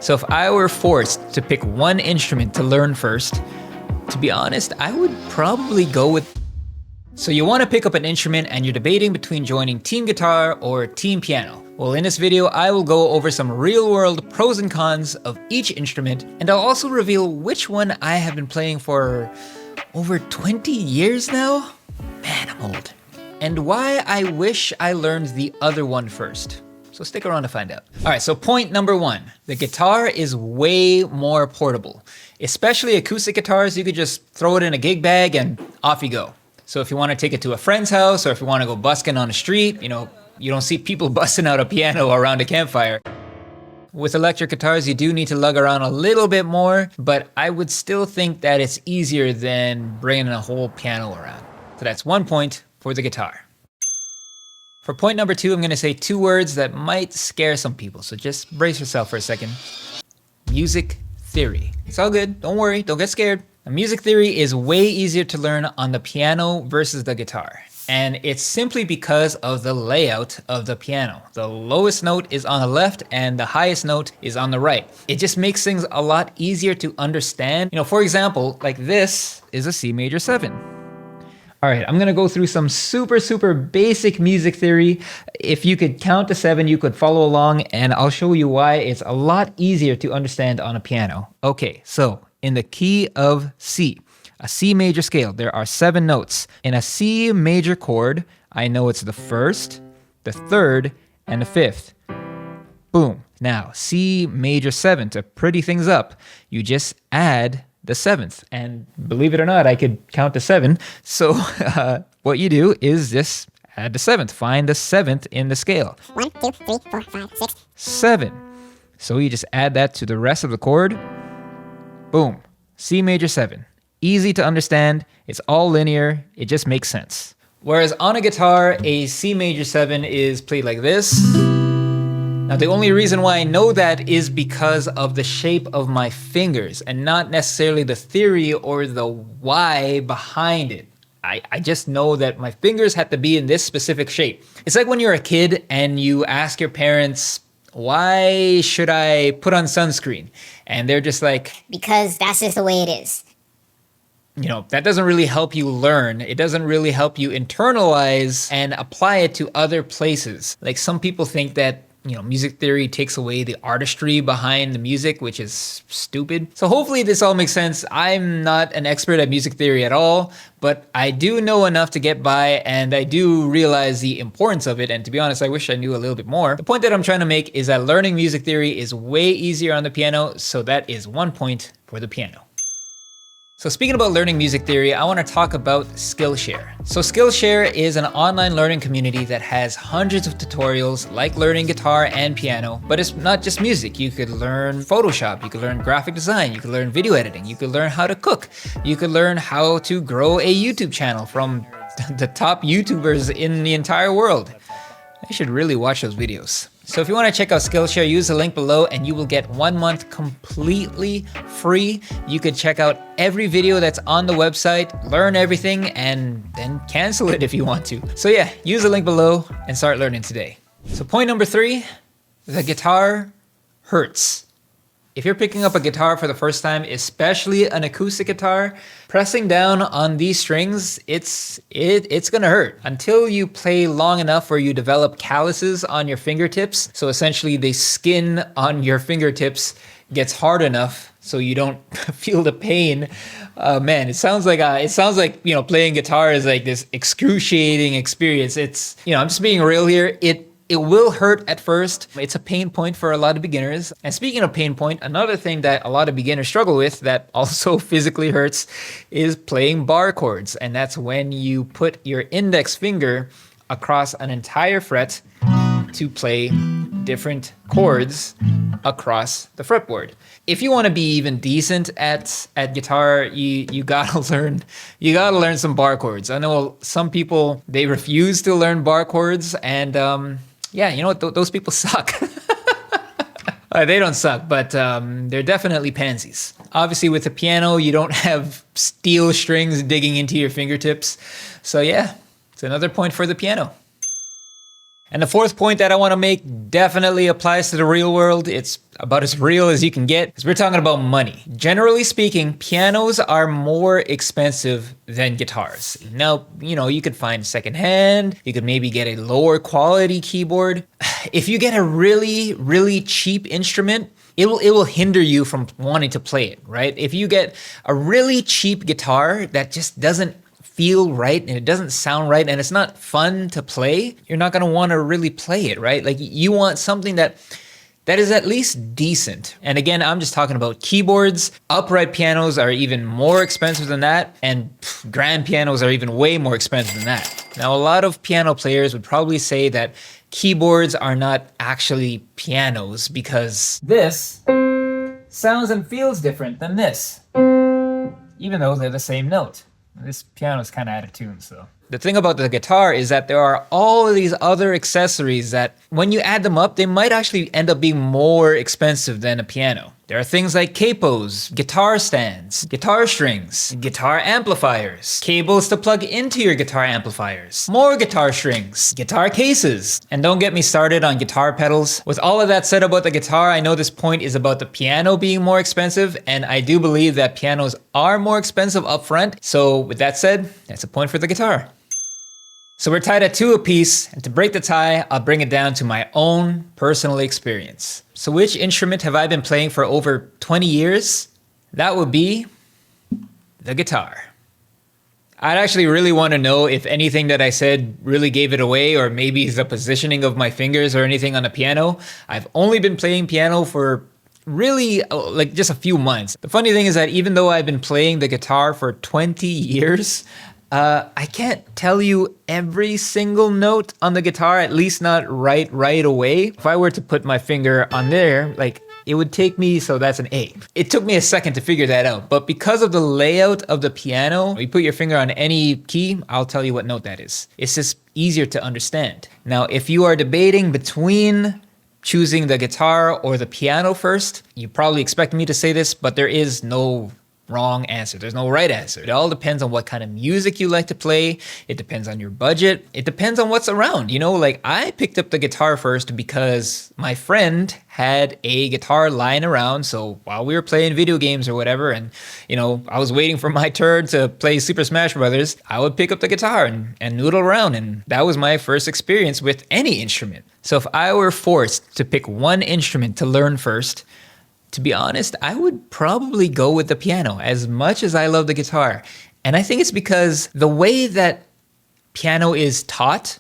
So if I were forced to pick one instrument to learn first, to be honest, I would probably go with... So you want to pick up an instrument and you're debating between joining team guitar or team piano. Well, in this video, I will go over some real-world pros and cons of each instrument, and I'll also reveal which one I have been playing for over 20 years now? Man, I'm old. And why I wish I learned the other one first. So stick around to find out. All right, so point number one, the guitar is way more portable. Especially acoustic guitars, you could just throw it in a gig bag and off you go. So if you want to take it to a friend's house, or if you want to go busking on the street, you don't see people busting out a piano around a campfire. With electric guitars, you do need to lug around a little bit more, but I would still think that it's easier than bringing a whole piano around. So that's 1 point for the guitar. For point number two, I'm gonna say two words that might scare some people, so just brace yourself for a second. Music theory. It's all good, don't worry, don't get scared. Music theory is way easier to learn on the piano versus the guitar. And it's simply because of the layout of the piano. The lowest note is on the left and the highest note is on the right. It just makes things a lot easier to understand. For example, like this is a C major 7. All right, I'm gonna go through some super basic music theory. If you could count to 7, you could follow along, and I'll show you why it's a lot easier to understand on a piano. Okay, so in the key of C, a C major scale, there are 7 notes. In a C major chord, I know it's the 1st, the 3rd, and the 5th. Boom. Now, C major 7, to pretty things up, you just add the 7th. And believe it or not, I could count to 7. So what you do is just add the 7th. Find the 7th in the scale. 1, 2, 3, 4, 5, 6. 7. So you just add that to the rest of the chord. Boom. C major 7. Easy to understand. It's all linear. It just makes sense. Whereas on a guitar, a C major 7 is played like this. Now, the only reason why I know that is because of the shape of my fingers and not necessarily the theory or the why behind it. I just know that my fingers have to be in this specific shape. It's like when you're a kid and you ask your parents, why should I put on sunscreen? And they're just like, because that's just the way it is. That doesn't really help you learn. It doesn't really help you internalize and apply it to other places. Like some people think that music theory takes away the artistry behind the music, which is stupid. So hopefully this all makes sense. I'm not an expert at music theory at all, but I do know enough to get by, and I do realize the importance of it. And to be honest, I wish I knew a little bit more. The point that I'm trying to make is that learning music theory is way easier on the piano, so that is 1 point for the piano. So speaking about learning music theory, I want to talk about Skillshare. So Skillshare is an online learning community that has hundreds of tutorials like learning guitar and piano, but it's not just music. You could learn Photoshop, you could learn graphic design, you could learn video editing, you could learn how to cook, you could learn how to grow a YouTube channel from the top YouTubers in the entire world. I should really watch those videos. So if you want to check out Skillshare, use the link below and you will get 1 month completely free. You could check out every video that's on the website, learn everything, and then cancel it if you want to. So yeah, use the link below and start learning today. So point number 3, the guitar hurts. If you're picking up a guitar for the first time, especially an acoustic guitar, pressing down on these strings, it's gonna hurt until you play long enough where you develop calluses on your fingertips. So essentially the skin on your fingertips gets hard enough so you don't feel the pain. Man, it sounds like playing guitar is like this excruciating experience. It's, I'm just being real here. It will hurt at first. It's a pain point for a lot of beginners. And speaking of pain point, another thing that a lot of beginners struggle with that also physically hurts is playing bar chords. And that's when you put your index finger across an entire fret to play different chords across the fretboard. If you want to be even decent at guitar, you gotta learn some bar chords. I know some people, they refuse to learn bar chords, and yeah, you know what? Those people suck. They don't suck, but they're definitely pansies. Obviously, with the piano, you don't have steel strings digging into your fingertips. So yeah, it's another point for the piano. And the fourth point that I want to make definitely applies to the real world. It's about as real as you can get, because we're talking about money. Generally speaking, pianos are more expensive than guitars. Now, you could find secondhand, you could maybe get a lower quality keyboard. If you get a really, really cheap instrument, it will hinder you from wanting to play it, right? If you get a really cheap guitar that just doesn't feel right and it doesn't sound right and it's not fun to play, you're not going to want to really play it, right? Like, you want something that is at least decent. And again, I'm just talking about keyboards. Upright pianos are even more expensive than that, and grand pianos are even way more expensive than that. Now, a lot of piano players would probably say that keyboards are not actually pianos because this sounds and feels different than this, even though they're the same note. This piano is kind of out of tune, so. The thing about the guitar is that there are all of these other accessories that when you add them up, they might actually end up being more expensive than a piano. There are things like capos, guitar stands, guitar strings, guitar amplifiers, cables to plug into your guitar amplifiers, more guitar strings, guitar cases. And don't get me started on guitar pedals. With all of that said about the guitar, I know this point is about the piano being more expensive, and I do believe that pianos are more expensive up front. So with that said, that's a point for the guitar. So we're tied at 2 apiece, and to break the tie, I'll bring it down to my own personal experience. So which instrument have I been playing for over 20 years? That would be the guitar. I'd actually really want to know if anything that I said really gave it away, or maybe the positioning of my fingers or anything on the piano. I've only been playing piano for really like just a few months. The funny thing is that even though I've been playing the guitar for 20 years, I can't tell you every single note on the guitar, at least not right away. If I were to put my finger on there, like, it would take me, so that's an A. It took me a second to figure that out, but because of the layout of the piano, you put your finger on any key, I'll tell you what note that is. It's just easier to understand. Now, if you are debating between choosing the guitar or the piano first, you probably expect me to say this, but there is no wrong answer. There's no right answer. It all depends on what kind of music you like to play. It depends on your budget. It depends on what's around. Like, I picked up the guitar first because my friend had a guitar lying around. So while we were playing video games or whatever, and I was waiting for my turn to play Super Smash Brothers, I would pick up the guitar and noodle around. And that was my first experience with any instrument. So if I were forced to pick one instrument to learn first, to be honest, I would probably go with the piano, as much as I love the guitar. And I think it's because the way that piano is taught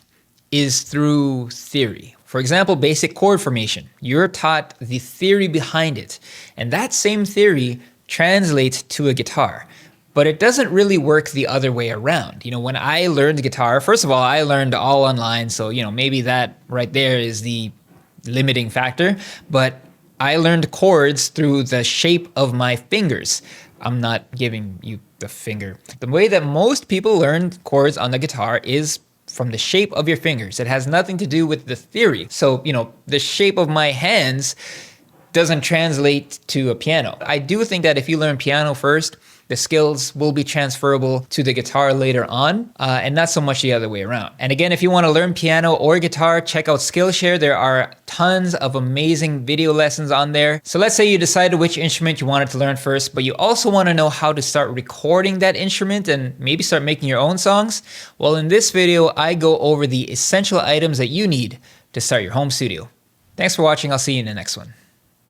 is through theory. For example, basic chord formation. You're taught the theory behind it. And that same theory translates to a guitar. But it doesn't really work the other way around. When I learned guitar, first of all, I learned all online. So, maybe that right there is the limiting factor. But I learned chords through the shape of my fingers. I'm not giving you the finger. The way that most people learn chords on the guitar is from the shape of your fingers. It has nothing to do with the theory. So, the shape of my hands doesn't translate to a piano. I do think that if you learn piano first, the skills will be transferable to the guitar later on, and not so much the other way around. And again, if you want to learn piano or guitar, check out Skillshare. There are tons of amazing video lessons on there. So let's say you decided which instrument you wanted to learn first, but you also want to know how to start recording that instrument and maybe start making your own songs. Well, in this video, I go over the essential items that you need to start your home studio. Thanks for watching. I'll see you in the next one.